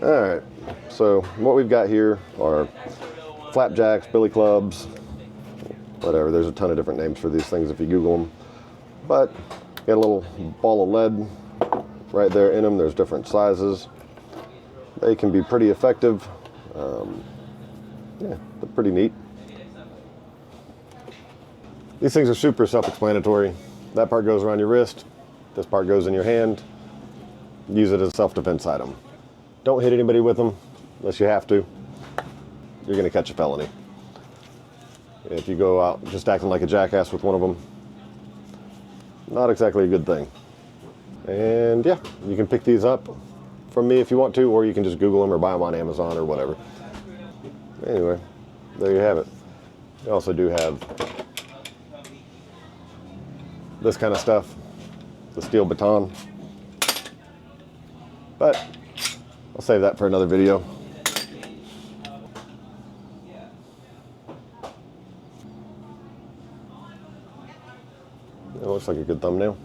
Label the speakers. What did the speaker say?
Speaker 1: All right, so what we've got here are flapjacks, billy clubs, whatever. There's a ton of different names for these things if you Google them. But got a little ball of lead right there in them. There's different sizes. They can be pretty effective. Yeah, they're pretty neat. These things are super self-explanatory. That part goes around your wrist. This part goes in your hand. Use it as a self-defense item. Don't hit anybody with them unless you have to. You're going to catch a felony. If you go out just acting like a jackass with one of them, not exactly a good thing. And yeah, you can pick these up from me if you want to, or you can just Google them or buy them on Amazon or whatever. Anyway, there you have it. We also do have this kind of stuff, the steel baton. But I'll save that for another video. It looks like a good thumbnail.